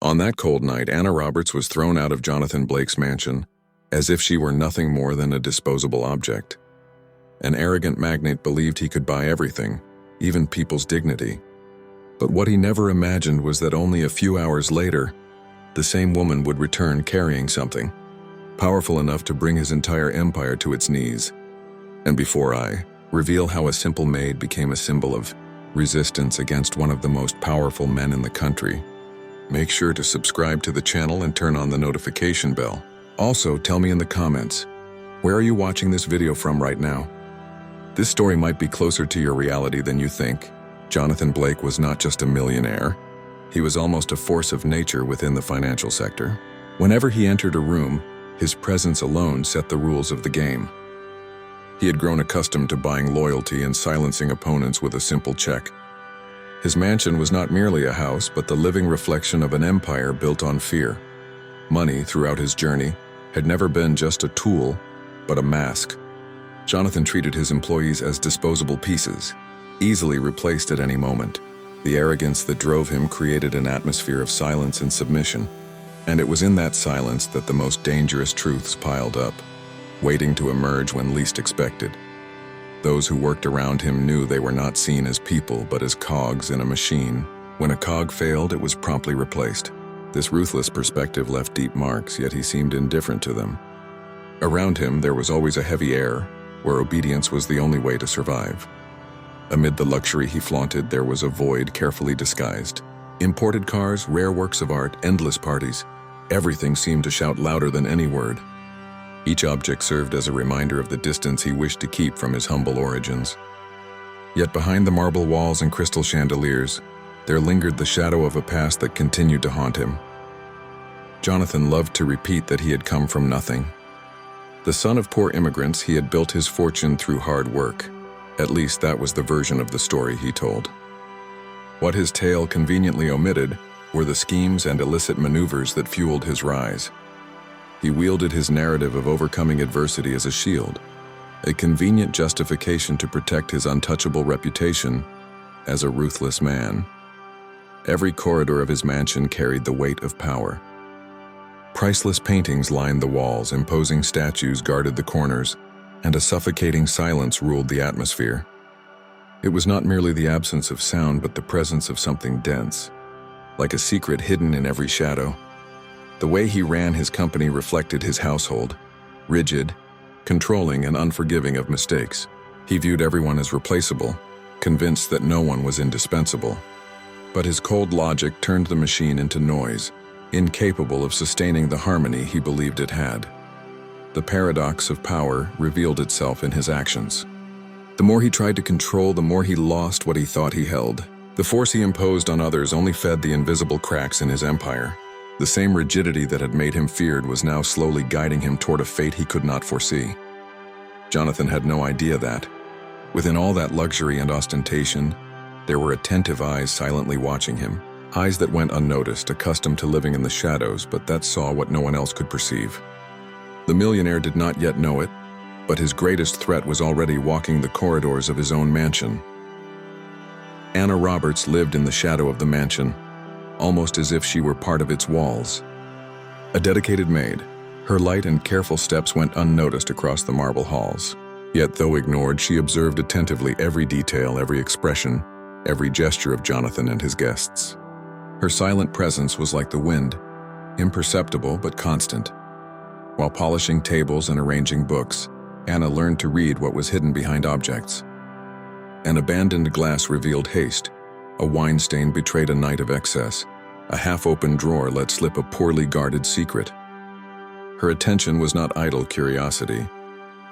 On that cold night, Anna Roberts was thrown out of Jonathan Blake's mansion as if she were nothing more than a disposable object. An arrogant magnate believed he could buy everything, even people's dignity. But what he never imagined was that only a few hours later, the same woman would return carrying something powerful enough to bring his entire empire to its knees. And before I reveal how a simple maid became a symbol of resistance against one of the most powerful men in the country, make sure to subscribe to the channel and turn on the notification bell. Also, tell me in the comments, where are you watching this video from right now? This story might be closer to your reality than you think. Jonathan Blake was not just a millionaire. He was almost a force of nature within the financial sector. Whenever he entered a room, his presence alone set the rules of the game. He had grown accustomed to buying loyalty and silencing opponents with a simple check. His mansion was not merely a house, but the living reflection of an empire built on fear. Money, throughout his journey, had never been just a tool, but a mask. Jonathan treated his employees as disposable pieces, easily replaced at any moment. The arrogance that drove him created an atmosphere of silence and submission, and it was in that silence that the most dangerous truths piled up, waiting to emerge when least expected. Those who worked around him knew they were not seen as people, but as cogs in a machine. When a cog failed, it was promptly replaced. This ruthless perspective left deep marks, yet he seemed indifferent to them. Around him, there was always a heavy air, where obedience was the only way to survive. Amid the luxury he flaunted, there was a void carefully disguised. Imported cars, rare works of art, endless parties. Everything seemed to shout louder than any word. Each object served as a reminder of the distance he wished to keep from his humble origins. Yet behind the marble walls and crystal chandeliers, there lingered the shadow of a past that continued to haunt him. Jonathan loved to repeat that he had come from nothing. The son of poor immigrants, he had built his fortune through hard work. At least that was the version of the story he told. What his tale conveniently omitted were the schemes and illicit maneuvers that fueled his rise. He wielded his narrative of overcoming adversity as a shield, a convenient justification to protect his untouchable reputation as a ruthless man. Every corridor of his mansion carried the weight of power. Priceless paintings lined the walls, imposing statues guarded the corners, and a suffocating silence ruled the atmosphere. It was not merely the absence of sound, but the presence of something dense, like a secret hidden in every shadow. The way he ran his company reflected his household, rigid, controlling, and unforgiving of mistakes. He viewed everyone as replaceable, convinced that no one was indispensable. But his cold logic turned the machine into noise, incapable of sustaining the harmony he believed it had. The paradox of power revealed itself in his actions. The more he tried to control, the more he lost what he thought he held. The force he imposed on others only fed the invisible cracks in his empire. The same rigidity that had made him feared was now slowly guiding him toward a fate he could not foresee. Jonathan had no idea that, within all that luxury and ostentation, there were attentive eyes silently watching him. Eyes that went unnoticed, accustomed to living in the shadows, but that saw what no one else could perceive. The millionaire did not yet know it, but his greatest threat was already walking the corridors of his own mansion. Anna Roberts lived in the shadow of the mansion, almost as if she were part of its walls. A dedicated maid, her light and careful steps went unnoticed across the marble halls. Yet, though ignored, she observed attentively every detail, every expression, every gesture of Jonathan and his guests. Her silent presence was like the wind, imperceptible but constant. While polishing tables and arranging books, Anna learned to read what was hidden behind objects. An abandoned glass revealed haste. A wine stain betrayed a night of excess. A half-open drawer let slip a poorly guarded secret. Her attention was not idle curiosity,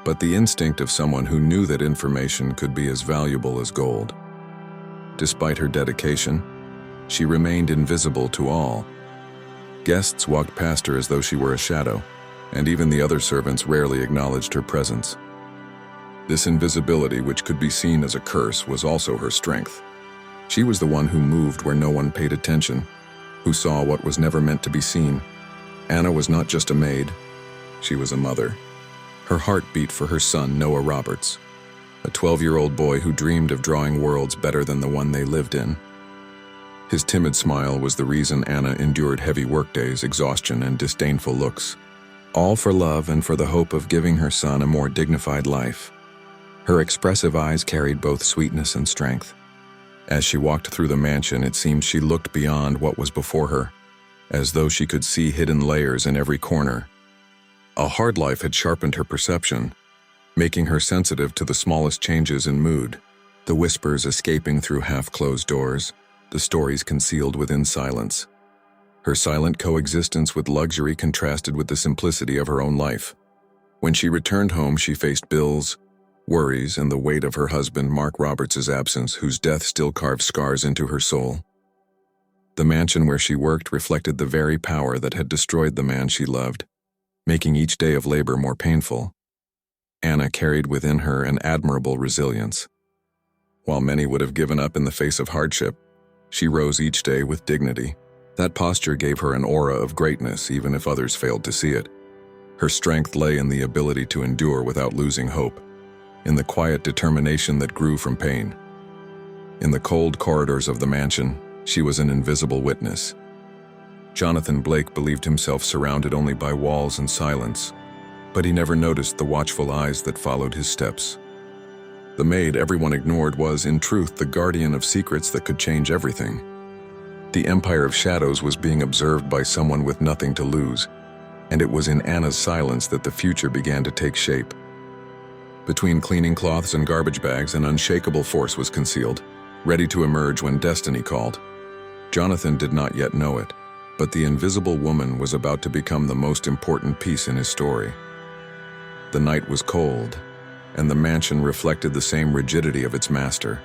but the instinct of someone who knew that information could be as valuable as gold. Despite her dedication, she remained invisible to all. Guests walked past her as though she were a shadow, and even the other servants rarely acknowledged her presence. This invisibility, which could be seen as a curse, was also her strength. She was the one who moved where no one paid attention, who saw what was never meant to be seen. Anna was not just a maid, she was a mother. Her heart beat for her son, Noah Roberts, a 12-year-old boy who dreamed of drawing worlds better than the one they lived in. His timid smile was the reason Anna endured heavy workdays, exhaustion, and disdainful looks. All for love and for the hope of giving her son a more dignified life. Her expressive eyes carried both sweetness and strength. As she walked through the mansion, it seemed she looked beyond what was before her, as though she could see hidden layers in every corner. A hard life had sharpened her perception, making her sensitive to the smallest changes in mood, the whispers escaping through half-closed doors, the stories concealed within silence. Her silent coexistence with luxury contrasted with the simplicity of her own life. When she returned home, she faced bills, worries, and the weight of her husband, Mark Roberts' absence, whose death still carved scars into her soul. The mansion where she worked reflected the very power that had destroyed the man she loved, making each day of labor more painful. Anna carried within her an admirable resilience. While many would have given up in the face of hardship, she rose each day with dignity. That posture gave her an aura of greatness, even if others failed to see it. Her strength lay in the ability to endure without losing hope, in the quiet determination that grew from pain. In the cold corridors of the mansion, she was an invisible witness. Jonathan Blake believed himself surrounded only by walls and silence, but he never noticed the watchful eyes that followed his steps. The maid everyone ignored was, in truth, the guardian of secrets that could change everything. The Empire of Shadows was being observed by someone with nothing to lose, and it was in Anna's silence that the future began to take shape. Between cleaning cloths and garbage bags, an unshakable force was concealed, ready to emerge when destiny called. Jonathan did not yet know it, but the invisible woman was about to become the most important piece in his story. The night was cold, and the mansion reflected the same rigidity of its master.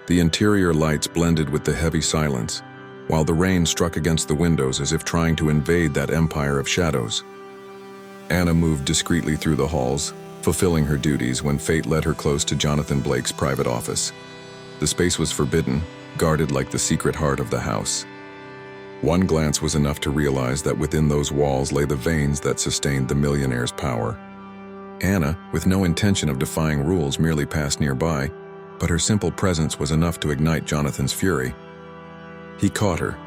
The interior lights blended with the heavy silence, while the rain struck against the windows as if trying to invade that empire of shadows. Anna moved discreetly through the halls, fulfilling her duties when fate led her close to Jonathan Blake's private office. The space was forbidden, guarded like the secret heart of the house. One glance was enough to realize that within those walls lay the veins that sustained the millionaire's power. Anna, with no intention of defying rules, merely passed nearby, but her simple presence was enough to ignite Jonathan's fury. He caught her,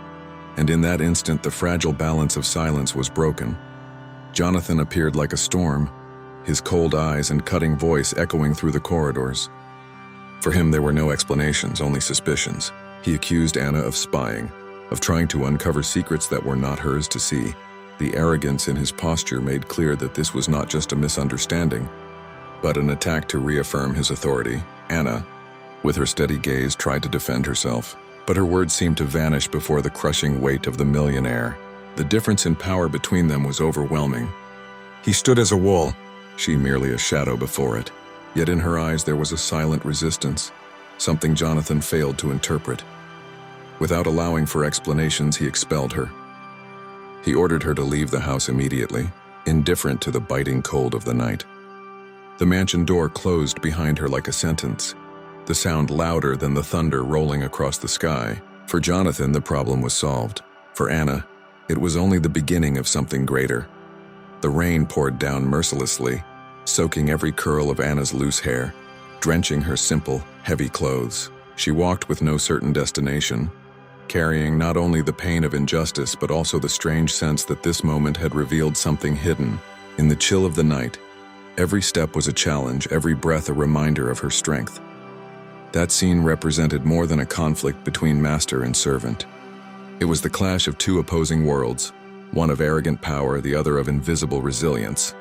and in that instant the fragile balance of silence was broken. Jonathan appeared like a storm, his cold eyes and cutting voice echoing through the corridors. For him there were no explanations, only suspicions. He accused Anna of spying, of trying to uncover secrets that were not hers to see. The arrogance in his posture made clear that this was not just a misunderstanding, but an attack to reaffirm his authority. Anna, with her steady gaze, tried to defend herself, but her words seemed to vanish before the crushing weight of the millionaire. The difference in power between them was overwhelming. He stood as a wall, she merely a shadow before it. Yet in her eyes there was a silent resistance, something Jonathan failed to interpret. Without allowing for explanations, he expelled her. He ordered her to leave the house immediately, indifferent to the biting cold of the night. The mansion door closed behind her like a sentence, the sound louder than the thunder rolling across the sky. For Jonathan, the problem was solved. For Anna, it was only the beginning of something greater. The rain poured down mercilessly, soaking every curl of Anna's loose hair, drenching her simple, heavy clothes. She walked with no certain destination, carrying not only the pain of injustice but also the strange sense that this moment had revealed something hidden. In the chill of the night, every step was a challenge, every breath a reminder of her strength. That scene represented more than a conflict between master and servant. It was the clash of two opposing worlds, one of arrogant power, the other of invisible resilience.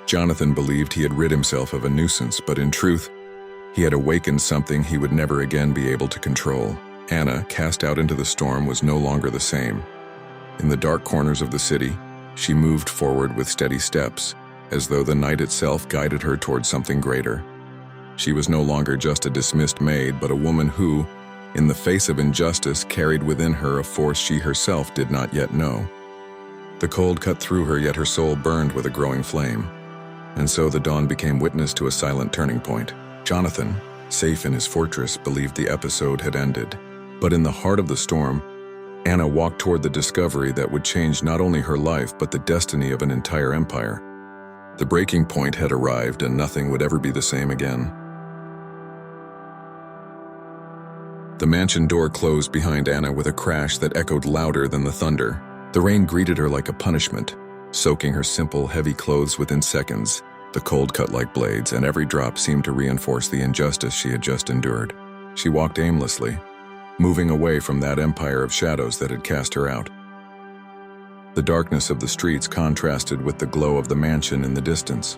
Jonathan believed he had rid himself of a nuisance, but in truth, he had awakened something he would never again be able to control. Anna, cast out into the storm, was no longer the same. In the dark corners of the city, she moved forward with steady steps, as though the night itself guided her towards something greater. She was no longer just a dismissed maid, but a woman who, in the face of injustice, carried within her a force she herself did not yet know. The cold cut through her, yet her soul burned with a growing flame. And so the dawn became witness to a silent turning point. Jonathan, safe in his fortress, believed the episode had ended. But in the heart of the storm, Anna walked toward the discovery that would change not only her life but the destiny of an entire empire. The breaking point had arrived, and nothing would ever be the same again. The mansion door closed behind Anna with a crash that echoed louder than the thunder. The rain greeted her like a punishment, soaking her simple, heavy clothes within seconds. The cold cut like blades, and every drop seemed to reinforce the injustice she had just endured. She walked aimlessly, moving away from that empire of shadows that had cast her out. The darkness of the streets contrasted with the glow of the mansion in the distance.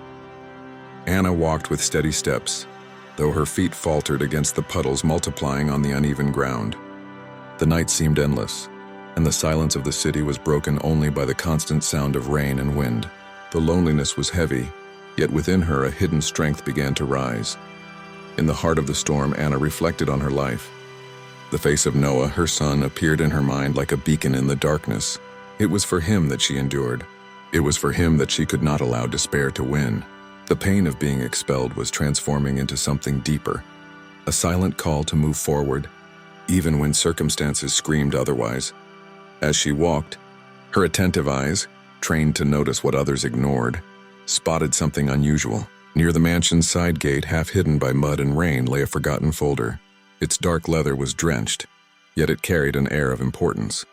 Anna walked with steady steps, though her feet faltered against the puddles multiplying on the uneven ground. The night seemed endless, and the silence of the city was broken only by the constant sound of rain and wind. The loneliness was heavy, yet within her a hidden strength began to rise. In the heart of the storm, Anna reflected on her life. The face of Noah, her son, appeared in her mind like a beacon in the darkness. It was for him that she endured. It was for him that she could not allow despair to win. The pain of being expelled was transforming into something deeper, a silent call to move forward, even when circumstances screamed otherwise. As she walked, her attentive eyes, trained to notice what others ignored, spotted something unusual. Near the mansion's side gate, half hidden by mud and rain, lay a forgotten folder. Its dark leather was drenched, yet it carried an air of importance.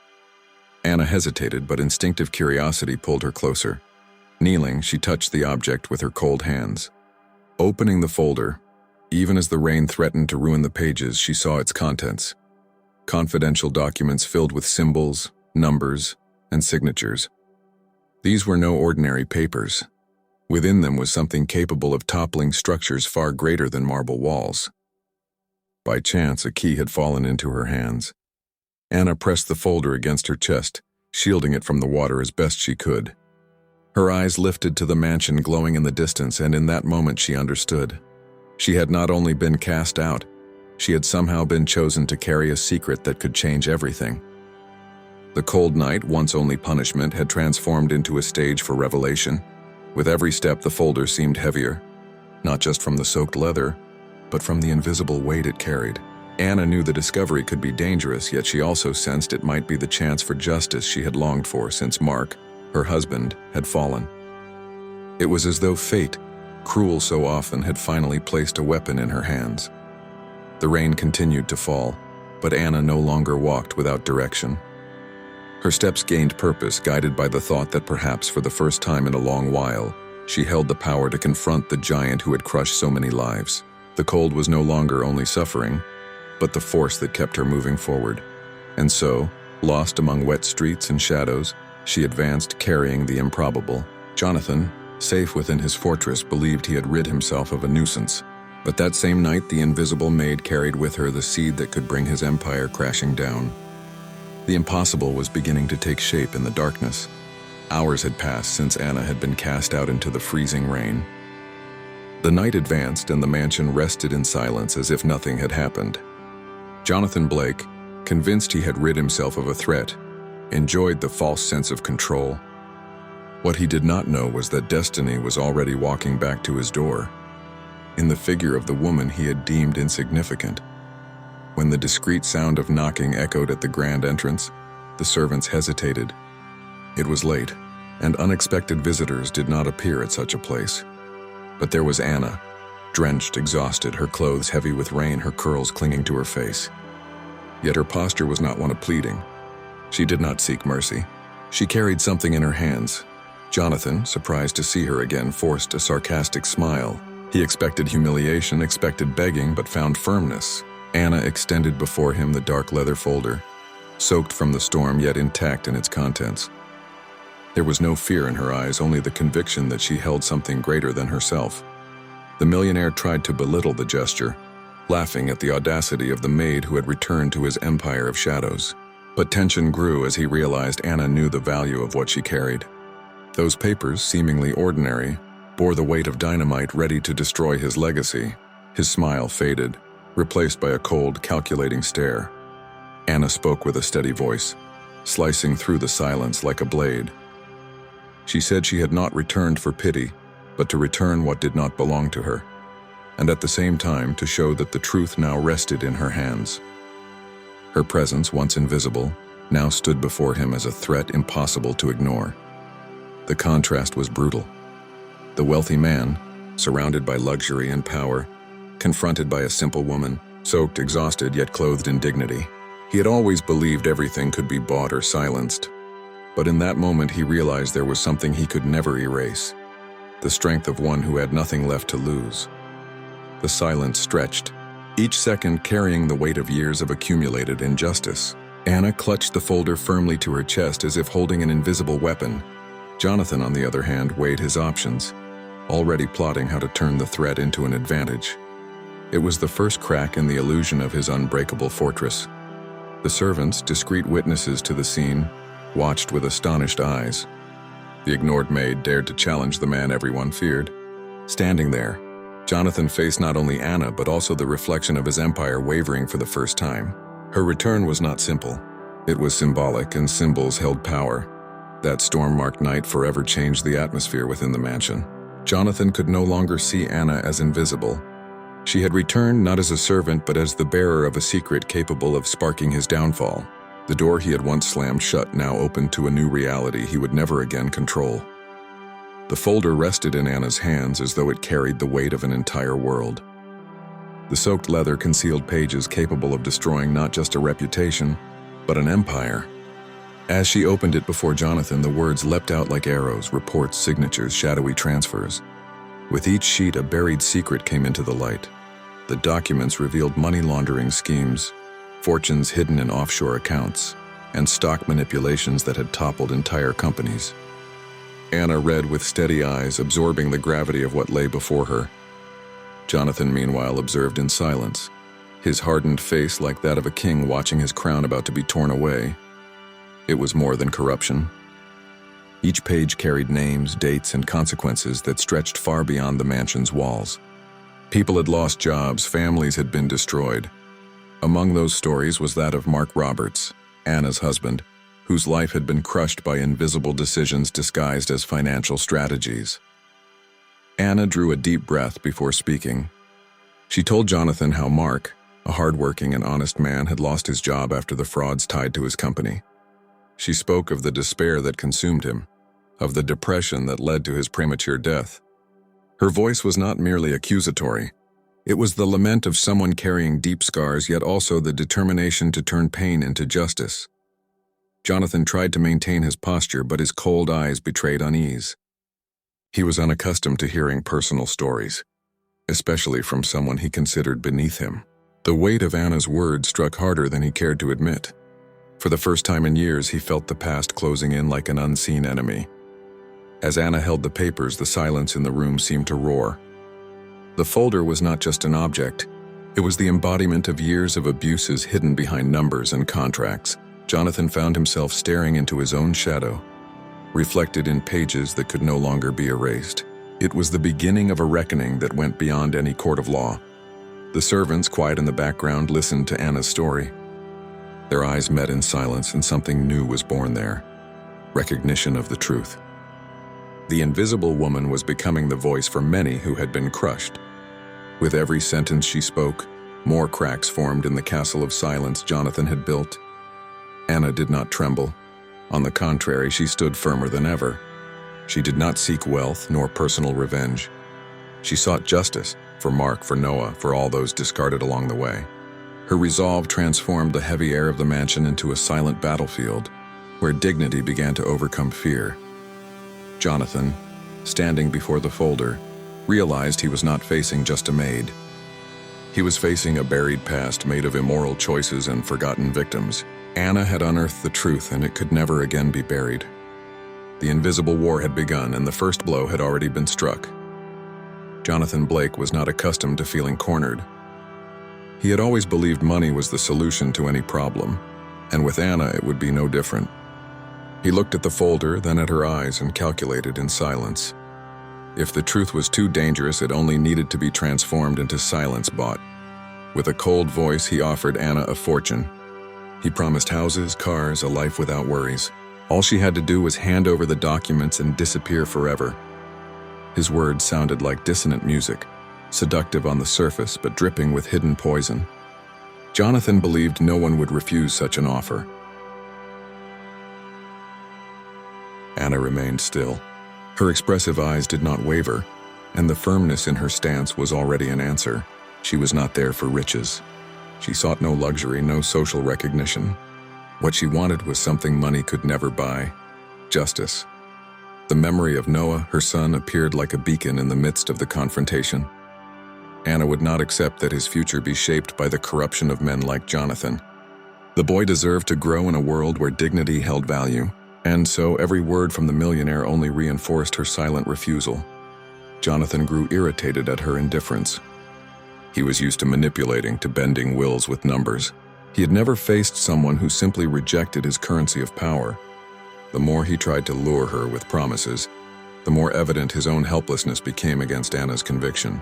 Anna hesitated, but instinctive curiosity pulled her closer. Kneeling, she touched the object with her cold hands. Opening the folder, even as the rain threatened to ruin the pages, she saw its contents. Confidential documents filled with symbols, numbers, and signatures. These were no ordinary papers. Within them was something capable of toppling structures far greater than marble walls. By chance, a key had fallen into her hands. Anna pressed the folder against her chest, shielding it from the water as best she could. Her eyes lifted to the mansion glowing in the distance, and in that moment she understood. She had not only been cast out, she had somehow been chosen to carry a secret that could change everything. The cold night, once only punishment, had transformed into a stage for revelation. With every step, the folder seemed heavier, not just from the soaked leather, but from the invisible weight it carried. Anna knew the discovery could be dangerous, yet she also sensed it might be the chance for justice she had longed for since Mark, her husband, had fallen. It was as though fate, cruel so often, had finally placed a weapon in her hands. The rain continued to fall, but Anna no longer walked without direction. Her steps gained purpose, guided by the thought that perhaps for the first time in a long while, she held the power to confront the giant who had crushed so many lives. The cold was no longer only suffering, but the force that kept her moving forward. And so, lost among wet streets and shadows, she advanced, carrying the improbable. Jonathan, safe within his fortress, believed he had rid himself of a nuisance. But that same night, the invisible maid carried with her the seed that could bring his empire crashing down. The impossible was beginning to take shape in the darkness. Hours had passed since Anna had been cast out into the freezing rain. The night advanced, and the mansion rested in silence as if nothing had happened. Jonathan Blake, convinced he had rid himself of a threat, enjoyed the false sense of control. What he did not know was that destiny was already walking back to his door, in the figure of the woman he had deemed insignificant. When the discreet sound of knocking echoed at the grand entrance, the servants hesitated. It was late, and unexpected visitors did not appear at such a place. But there was Anna, drenched, exhausted, her clothes heavy with rain, her curls clinging to her face. Yet her posture was not one of pleading. She did not seek mercy. She carried something in her hands. Jonathan, surprised to see her again, forced a sarcastic smile. He expected humiliation, expected begging, but found firmness. Anna extended before him the dark leather folder, soaked from the storm yet intact in its contents. There was no fear in her eyes, only the conviction that she held something greater than herself. The millionaire tried to belittle the gesture, laughing at the audacity of the maid who had returned to his empire of shadows. But tension grew as he realized Anna knew the value of what she carried. Those papers, seemingly ordinary, bore the weight of dynamite ready to destroy his legacy. His smile faded, replaced by a cold, calculating stare. Anna spoke with a steady voice, slicing through the silence like a blade. She said she had not returned for pity, but to return what did not belong to her, and at the same time to show that the truth now rested in her hands. Her presence, once invisible, now stood before him as a threat impossible to ignore. The contrast was brutal. The wealthy man, surrounded by luxury and power, confronted by a simple woman, soaked, exhausted, yet clothed in dignity. He had always believed everything could be bought or silenced. But in that moment he realized there was something he could never erase. The strength of one who had nothing left to lose. The silence stretched, each second carrying the weight of years of accumulated injustice. Anna clutched the folder firmly to her chest as if holding an invisible weapon. Jonathan, on the other hand, weighed his options, already plotting how to turn the threat into an advantage. It was the first crack in the illusion of his unbreakable fortress. The servants, discreet witnesses to the scene, watched with astonished eyes. The ignored maid dared to challenge the man everyone feared. Standing there, Jonathan faced not only Anna but also the reflection of his empire wavering for the first time. Her return was not simple. It was symbolic, and symbols held power. That storm-marked night forever changed the atmosphere within the mansion. Jonathan could no longer see Anna as invisible. She had returned not as a servant but as the bearer of a secret capable of sparking his downfall. The door he had once slammed shut now opened to a new reality he would never again control. The folder rested in Anna's hands as though it carried the weight of an entire world. The soaked leather concealed pages capable of destroying not just a reputation, but an empire. As she opened it before Jonathan, the words leapt out like arrows, reports, signatures, shadowy transfers. With each sheet, a buried secret came into the light. The documents revealed money laundering schemes, fortunes hidden in offshore accounts, and stock manipulations that had toppled entire companies. Anna read with steady eyes, absorbing the gravity of what lay before her. Jonathan, meanwhile, observed in silence, his hardened face like that of a king watching his crown about to be torn away. It was more than corruption. Each page carried names, dates, and consequences that stretched far beyond the mansion's walls. People had lost jobs, families had been destroyed. Among those stories was that of Mark Roberts, Anna's husband, whose life had been crushed by invisible decisions disguised as financial strategies. Anna drew a deep breath before speaking. She told Jonathan how Mark, a hardworking and honest man, had lost his job after the frauds tied to his company. She spoke of the despair that consumed him, of the depression that led to his premature death. Her voice was not merely accusatory. It was the lament of someone carrying deep scars, yet also the determination to turn pain into justice. Jonathan tried to maintain his posture, but his cold eyes betrayed unease. He was unaccustomed to hearing personal stories, especially from someone he considered beneath him. The weight of Anna's words struck harder than he cared to admit. For the first time in years, he felt the past closing in like an unseen enemy. As Anna held the papers, the silence in the room seemed to roar. The folder was not just an object. It was the embodiment of years of abuses hidden behind numbers and contracts. Jonathan found himself staring into his own shadow, reflected in pages that could no longer be erased. It was the beginning of a reckoning that went beyond any court of law. The servants, quiet in the background, listened to Anna's story. Their eyes met in silence, and something new was born there. Recognition of the truth. The invisible woman was becoming the voice for many who had been crushed. With every sentence she spoke, more cracks formed in the castle of silence Jonathan had built. Anna did not tremble. On the contrary, she stood firmer than ever. She did not seek wealth nor personal revenge. She sought justice for Mark, for Noah, for all those discarded along the way. Her resolve transformed the heavy air of the mansion into a silent battlefield, where dignity began to overcome fear. Jonathan, standing before the folder, realized he was not facing just a maid. He was facing a buried past made of immoral choices and forgotten victims. Anna had unearthed the truth, and it could never again be buried. The invisible war had begun, and the first blow had already been struck. Jonathan Blake was not accustomed to feeling cornered. He had always believed money was the solution to any problem, and with Anna it would be no different. He looked at the folder, then at her eyes, and calculated in silence. If the truth was too dangerous, it only needed to be transformed into silence bought. With a cold voice, he offered Anna a fortune. He promised houses, cars, a life without worries. All she had to do was hand over the documents and disappear forever. His words sounded like dissonant music, seductive on the surface but dripping with hidden poison. Jonathan believed no one would refuse such an offer. Anna remained still. Her expressive eyes did not waver, and the firmness in her stance was already an answer. She was not there for riches. She sought no luxury, no social recognition. What she wanted was something money could never buy: justice. The memory of Noah, her son, appeared like a beacon in the midst of the confrontation. Anna would not accept that his future be shaped by the corruption of men like Jonathan. The boy deserved to grow in a world where dignity held value, and so every word from the millionaire only reinforced her silent refusal. Jonathan grew irritated at her indifference. He was used to manipulating, to bending wills with numbers. He had never faced someone who simply rejected his currency of power. The more he tried to lure her with promises, the more evident his own helplessness became against Anna's conviction.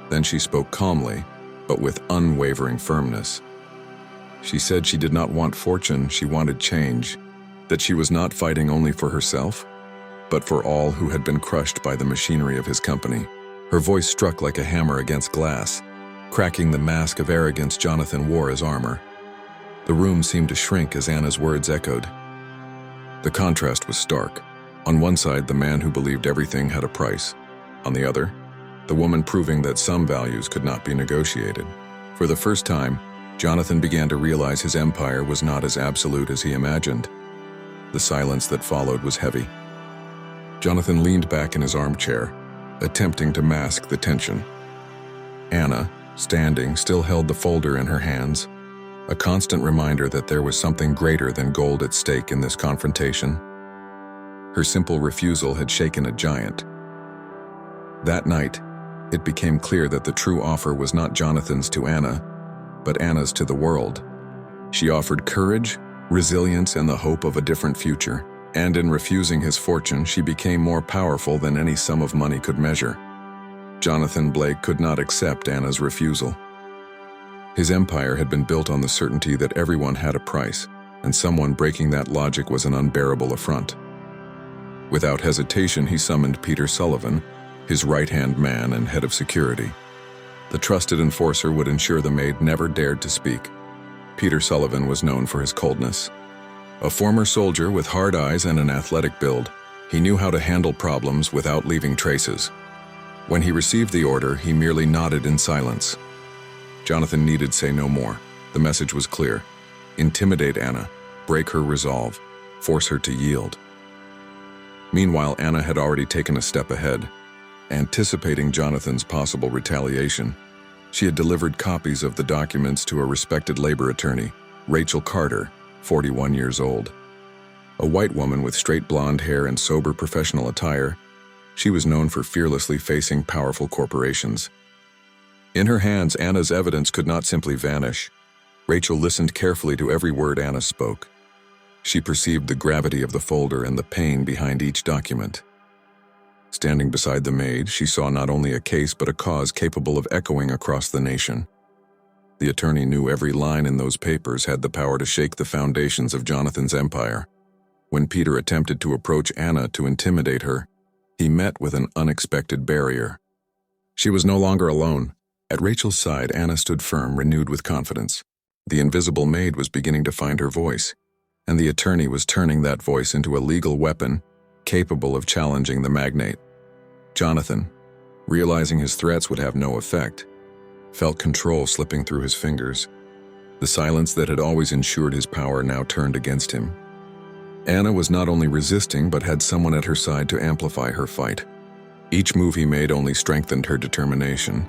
Then she spoke calmly, but with unwavering firmness. She said she did not want fortune, she wanted change, that she was not fighting only for herself, but for all who had been crushed by the machinery of his company. Her voice struck like a hammer against glass, cracking the mask of arrogance Jonathan wore as armor. The room seemed to shrink as Anna's words echoed. The contrast was stark. On one side, the man who believed everything had a price. On the other, the woman proving that some values could not be negotiated. For the first time, Jonathan began to realize his empire was not as absolute as he imagined. The silence that followed was heavy. Jonathan leaned back in his armchair, attempting to mask the tension. Anna, standing, still held the folder in her hands, a constant reminder that there was something greater than gold at stake in this confrontation. Her simple refusal had shaken a giant. That night, it became clear that the true offer was not Jonathan's to Anna, but Anna's to the world. She offered courage, resilience, and the hope of a different future. And in refusing his fortune, she became more powerful than any sum of money could measure. Jonathan Blake could not accept Anna's refusal. His empire had been built on the certainty that everyone had a price, and someone breaking that logic was an unbearable affront. Without hesitation, he summoned Peter Sullivan, his right-hand man and head of security. The trusted enforcer would ensure the maid never dared to speak. Peter Sullivan was known for his coldness. A former soldier with hard eyes and an athletic build, he knew how to handle problems without leaving traces. When he received the order, he merely nodded in silence. Jonathan needed say no more. The message was clear: intimidate Anna, break her resolve, force her to yield. Meanwhile, Anna had already taken a step ahead. Anticipating Jonathan's possible retaliation, she had delivered copies of the documents to a respected labor attorney, Rachel Carter, 41 years old. A white woman with straight blonde hair and sober professional attire, she was known for fearlessly facing powerful corporations. In her hands, Anna's evidence could not simply vanish. Rachel listened carefully to every word Anna spoke. She perceived the gravity of the folder and the pain behind each document. Standing beside the maid, she saw not only a case but a cause capable of echoing across the nation. The attorney knew every line in those papers had the power to shake the foundations of Jonathan's empire. When Peter attempted to approach Anna to intimidate her, he met with an unexpected barrier. She was no longer alone. At Rachel's side, Anna stood firm, renewed with confidence. The invisible maid was beginning to find her voice, and the attorney was turning that voice into a legal weapon capable of challenging the magnate. Jonathan, realizing his threats would have no effect, felt control slipping through his fingers. The silence that had always ensured his power now turned against him. Anna was not only resisting but had someone at her side to amplify her fight. Each move he made only strengthened her determination.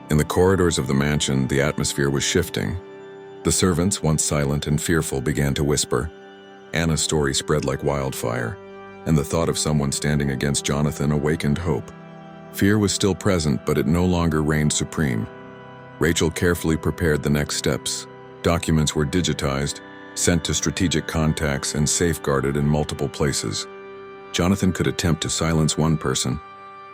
In the corridors of the mansion, the atmosphere was shifting. The servants, once silent and fearful, began to whisper. Anna's story spread like wildfire, and the thought of someone standing against Jonathan awakened hope. Fear was still present, but it no longer reigned supreme. Rachel carefully prepared the next steps. Documents were digitized, sent to strategic contacts, and safeguarded in multiple places. Jonathan could attempt to silence one person,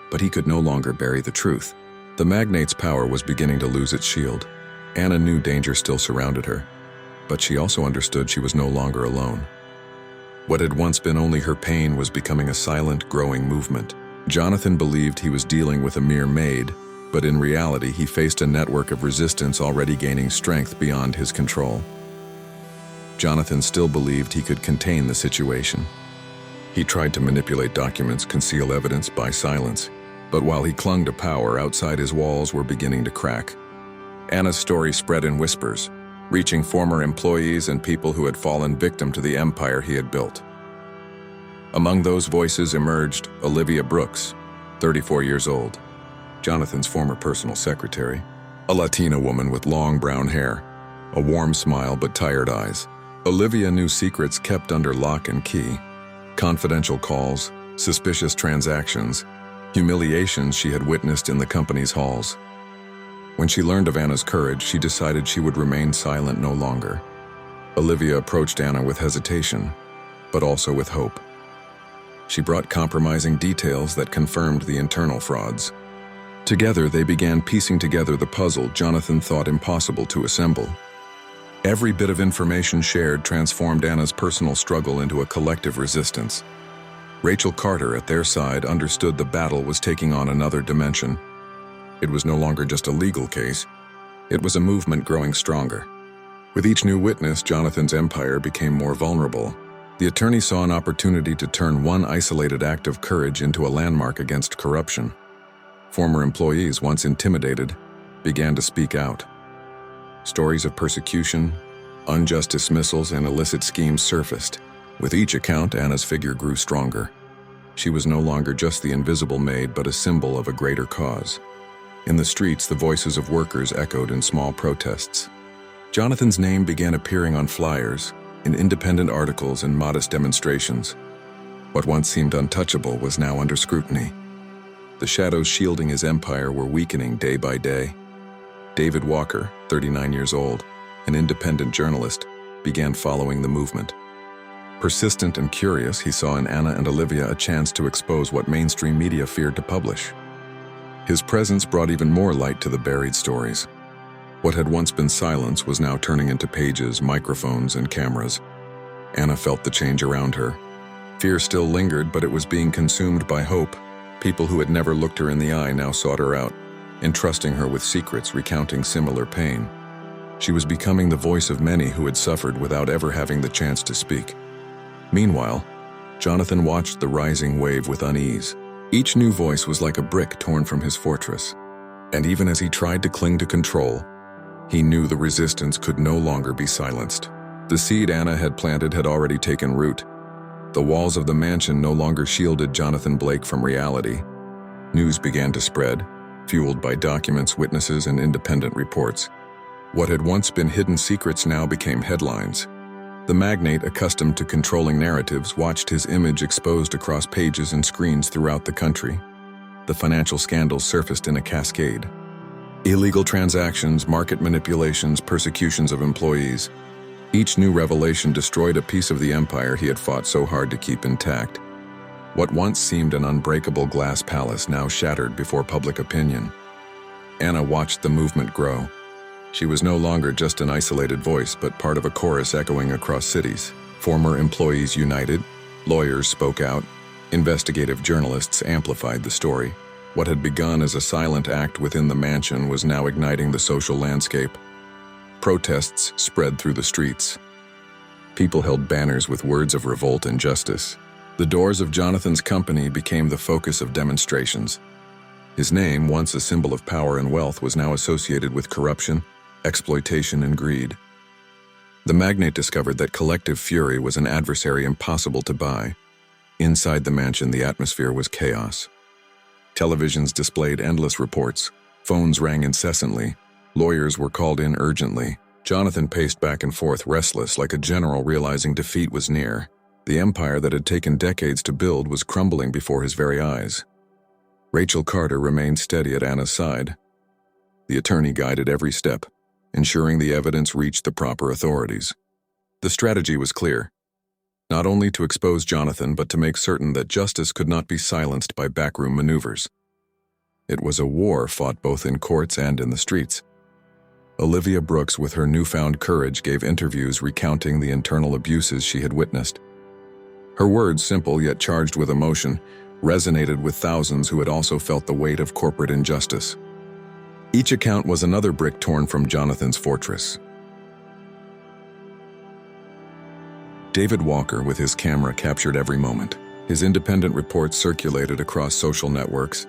but he could no longer bury the truth. The magnate's power was beginning to lose its shield. Anna knew danger still surrounded her, but she also understood she was no longer alone. What had once been only her pain was becoming a silent, growing movement. Jonathan believed he was dealing with a mere maid, but in reality he faced a network of resistance already gaining strength beyond his control. Jonathan still believed he could contain the situation. He tried to manipulate documents, conceal evidence by silence, but while he clung to power, outside his walls were beginning to crack. Anna's story spread in whispers, reaching former employees and people who had fallen victim to the empire he had built. Among those voices emerged Olivia Brooks, 34 years old, Jonathan's former personal secretary, a Latina woman with long brown hair, a warm smile but tired eyes. Olivia knew secrets kept under lock and key, confidential calls, suspicious transactions, humiliations she had witnessed in the company's halls. When she learned of Anna's courage, she decided she would remain silent no longer. Olivia approached Anna with hesitation, but also with hope. She brought compromising details that confirmed the internal frauds. Together, they began piecing together the puzzle Jonathan thought impossible to assemble. Every bit of information shared transformed Anna's personal struggle into a collective resistance. Rachel Carter, at their side, understood the battle was taking on another dimension. It was no longer just a legal case. It was a movement growing stronger. With each new witness, Jonathan's empire became more vulnerable. The attorney saw an opportunity to turn one isolated act of courage into a landmark against corruption. Former employees, once intimidated, began to speak out. Stories of persecution, unjust dismissals, and illicit schemes surfaced. With each account, Anna's figure grew stronger. She was no longer just the invisible maid, but a symbol of a greater cause. In the streets, the voices of workers echoed in small protests. Jonathan's name began appearing on flyers, in independent articles and modest demonstrations. What once seemed untouchable was now under scrutiny. The shadows shielding his empire were weakening day by day. David Walker, 39 years old, an independent journalist, began following the movement. Persistent and curious, he saw in Anna and Olivia a chance to expose what mainstream media feared to publish. His presence brought even more light to the buried stories. What had once been silence was now turning into pages, microphones, and cameras. Anna felt the change around her. Fear still lingered, but it was being consumed by hope. People who had never looked her in the eye now sought her out, entrusting her with secrets recounting similar pain. She was becoming the voice of many who had suffered without ever having the chance to speak. Meanwhile, Jonathan watched the rising wave with unease. Each new voice was like a brick torn from his fortress. And even as he tried to cling to control, he knew the resistance could no longer be silenced. The seed Anna had planted had already taken root. The walls of the mansion no longer shielded Jonathan Blake from reality. News began to spread, fueled by documents, witnesses, and independent reports. What had once been hidden secrets now became headlines. The magnate, accustomed to controlling narratives, watched his image exposed across pages and screens throughout the country. The financial scandals surfaced in a cascade. Illegal transactions, market manipulations, persecutions of employees. Each new revelation destroyed a piece of the empire he had fought so hard to keep intact. What once seemed an unbreakable glass palace now shattered before public opinion. Anna watched the movement grow. She was no longer just an isolated voice, but part of a chorus echoing across cities. Former employees united, lawyers spoke out, investigative journalists amplified the story. What had begun as a silent act within the mansion was now igniting the social landscape. Protests spread through the streets. People held banners with words of revolt and justice. The doors of Jonathan's company became the focus of demonstrations. His name, once a symbol of power and wealth, was now associated with corruption, exploitation, and greed. The magnate discovered that collective fury was an adversary impossible to buy. Inside the mansion, the atmosphere was chaos. Televisions displayed endless reports. Phones rang incessantly. Lawyers were called in urgently. Jonathan paced back and forth, restless, like a general realizing defeat was near. The empire that had taken decades to build was crumbling before his very eyes. Rachel Carter remained steady at Anna's side. The attorney guided every step, ensuring the evidence reached the proper authorities. The strategy was clear. Not only to expose Jonathan, but to make certain that justice could not be silenced by backroom maneuvers. It was a war fought both in courts and in the streets. Olivia Brooks, with her newfound courage, gave interviews recounting the internal abuses she had witnessed. Her words, simple yet charged with emotion, resonated with thousands who had also felt the weight of corporate injustice. Each account was another brick torn from Jonathan's fortress. David Walker, with his camera, captured every moment. His independent reports circulated across social networks,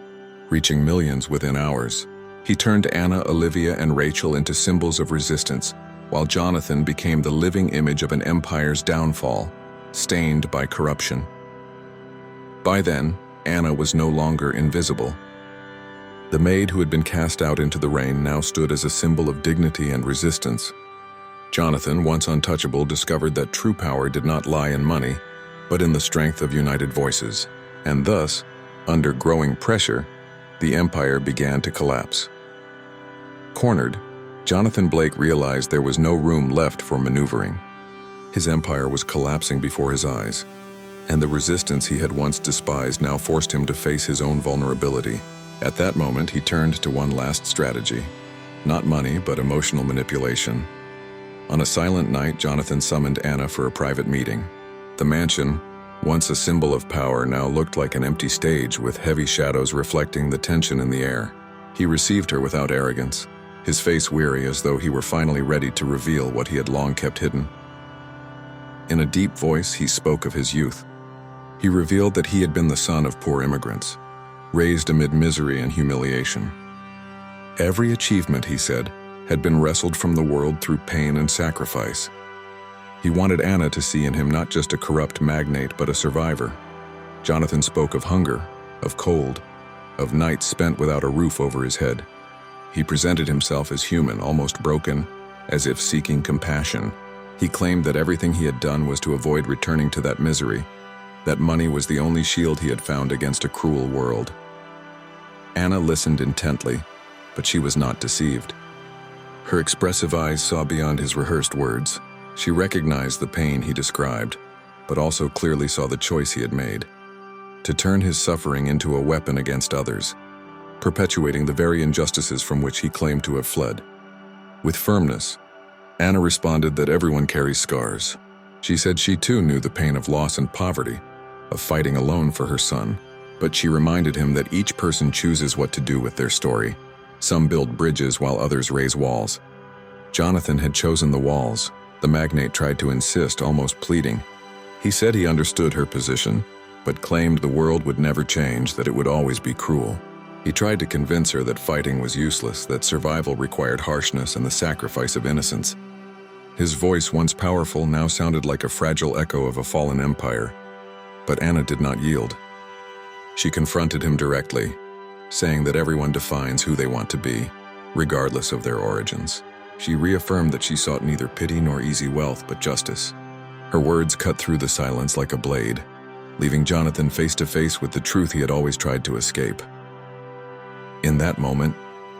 reaching millions within hours. He turned Anna, Olivia, and Rachel into symbols of resistance, while Jonathan became the living image of an empire's downfall, stained by corruption. By then, Anna was no longer invisible. The maid who had been cast out into the rain now stood as a symbol of dignity and resistance. Jonathan, once untouchable, discovered that true power did not lie in money, but in the strength of united voices. And thus, under growing pressure, the empire began to collapse. Cornered, Jonathan Blake realized there was no room left for maneuvering. His empire was collapsing before his eyes, and the resistance he had once despised now forced him to face his own vulnerability. At that moment, he turned to one last strategy. Not money, but emotional manipulation. On a silent night, Jonathan summoned Anna for a private meeting. The mansion, once a symbol of power, now looked like an empty stage with heavy shadows reflecting the tension in the air. He received her without arrogance, his face weary as though he were finally ready to reveal what he had long kept hidden. In a deep voice, he spoke of his youth. He revealed that he had been the son of poor immigrants, raised amid misery and humiliation. Every achievement, he said, had been wrestled from the world through pain and sacrifice. He wanted Anna to see in him not just a corrupt magnate, but a survivor. Jonathan spoke of hunger, of cold, of nights spent without a roof over his head. He presented himself as human, almost broken, as if seeking compassion. He claimed that everything he had done was to avoid returning to that misery, that money was the only shield he had found against a cruel world. Anna listened intently, but she was not deceived. Her expressive eyes saw beyond his rehearsed words. She recognized the pain he described, but also clearly saw the choice he had made: to turn his suffering into a weapon against others, perpetuating the very injustices from which he claimed to have fled. With firmness, Anna responded that everyone carries scars. She said she too knew the pain of loss and poverty, of fighting alone for her son, but she reminded him that each person chooses what to do with their story. Some build bridges while others raise walls. Jonathan had chosen the walls. The magnate tried to insist, almost pleading. He said he understood her position, but claimed the world would never change, that it would always be cruel. He tried to convince her that fighting was useless, that survival required harshness and the sacrifice of innocence. His voice, once powerful, now sounded like a fragile echo of a fallen empire. But Anna did not yield. She confronted him directly, saying that everyone defines who they want to be, regardless of their origins. She reaffirmed that she sought neither pity nor easy wealth, but justice. Her words cut through the silence like a blade, leaving Jonathan face to face with the truth he had always tried to escape. In that moment,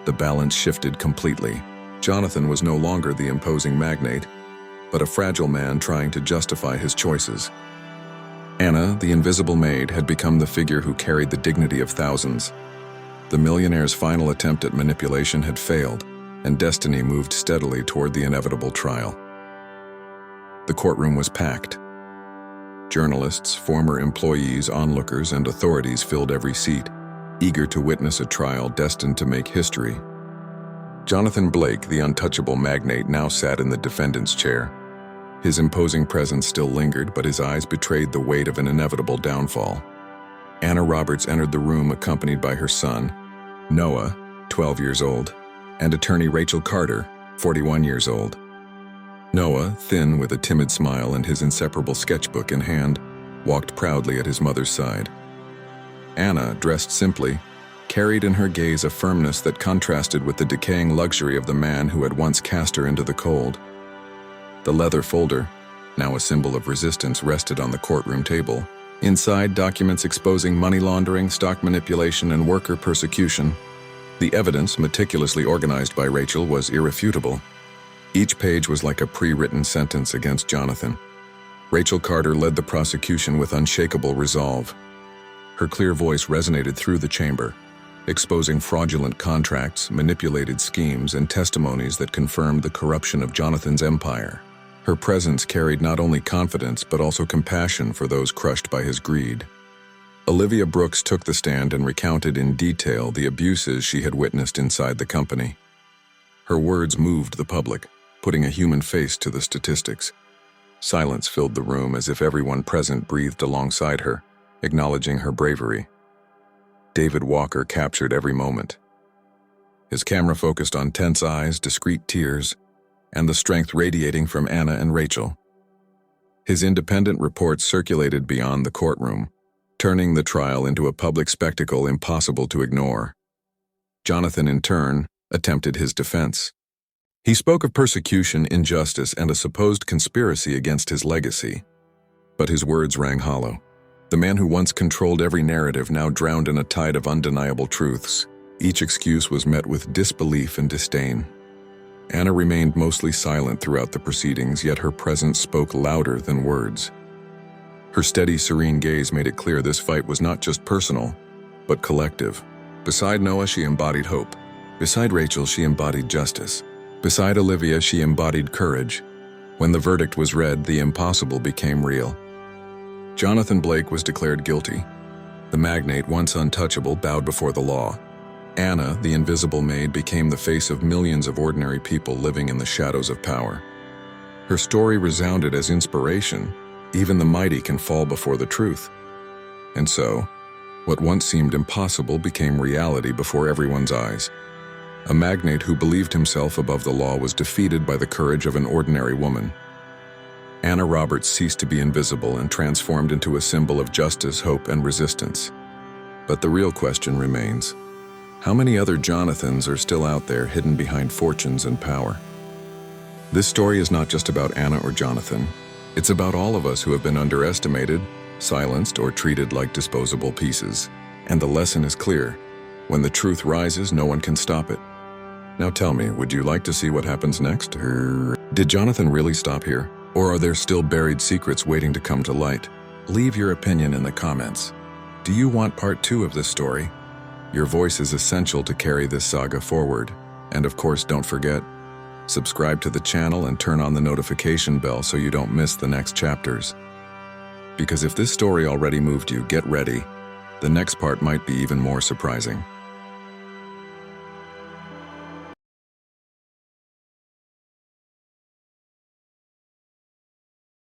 the balance shifted completely. Jonathan was no longer the imposing magnate, but a fragile man trying to justify his choices. Anna, the invisible maid, had become the figure who carried the dignity of thousands. The millionaire's final attempt at manipulation had failed, and destiny moved steadily toward the inevitable trial. The courtroom was packed. Journalists, former employees, onlookers, and authorities filled every seat, eager to witness a trial destined to make history. Jonathan Blake, the untouchable magnate, now sat in the defendant's chair. His imposing presence still lingered, but his eyes betrayed the weight of an inevitable downfall. Anna Roberts entered the room accompanied by her son, Noah, 12 years old, and attorney Rachel Carter, 41 years old. Noah, thin with a timid smile and his inseparable sketchbook in hand, walked proudly at his mother's side. Anna, dressed simply, carried in her gaze a firmness that contrasted with the decaying luxury of the man who had once cast her into the cold. The leather folder, now a symbol of resistance, rested on the courtroom table. Inside, documents exposing money laundering, stock manipulation, and worker persecution. The evidence, meticulously organized by Rachel, was irrefutable. Each page was like a pre-written sentence against Jonathan. Rachel Carter led the prosecution with unshakable resolve. Her clear voice resonated through the chamber, exposing fraudulent contracts, manipulated schemes, and testimonies that confirmed the corruption of Jonathan's empire. Her presence carried not only confidence but also compassion for those crushed by his greed. Olivia Brooks took the stand and recounted in detail the abuses she had witnessed inside the company. Her words moved the public, putting a human face to the statistics. Silence filled the room as if everyone present breathed alongside her, acknowledging her bravery. David Walker captured every moment. his camera focused on tense eyes, discreet tears, and the strength radiating from Anna and Rachel. His independent reports circulated beyond the courtroom, turning the trial into a public spectacle impossible to ignore. Jonathan, in turn, attempted his defense. He spoke of persecution, injustice, and a supposed conspiracy against his legacy. But his words rang hollow. The man who once controlled every narrative now drowned in a tide of undeniable truths. Each excuse was met with disbelief and disdain. Anna remained mostly silent throughout the proceedings, yet her presence spoke louder than words. Her steady, serene gaze made it clear this fight was not just personal, but collective. Beside Noah, she embodied hope. Beside Rachel, she embodied justice. Beside Olivia, she embodied courage. When the verdict was read, the impossible became real. Jonathan Blake was declared guilty. The magnate, once untouchable, bowed before the law. Anna, the invisible maid, became the face of millions of ordinary people living in the shadows of power. Her story resounded as inspiration. Even the mighty can fall before the truth. And so, what once seemed impossible became reality before everyone's eyes. A magnate who believed himself above the law was defeated by the courage of an ordinary woman. Anna Roberts ceased to be invisible and transformed into a symbol of justice, hope, and resistance. But the real question remains: how many other Jonathans are still out there hidden behind fortunes and power? This story is not just about Anna or Jonathan. It's about all of us who have been underestimated, silenced, or treated like disposable pieces. And the lesson is clear: when the truth rises, no one can stop it. Now tell me, would you like to see what happens next? Did Jonathan really stop here? Or are there still buried secrets waiting to come to light? Leave your opinion in the comments. Do you want part 2 of this story? Your voice is essential to carry this saga forward. And of course, don't forget, subscribe to the channel and turn on the notification bell so you don't miss the next chapters. Because if this story already moved you, get ready. The next part might be even more surprising.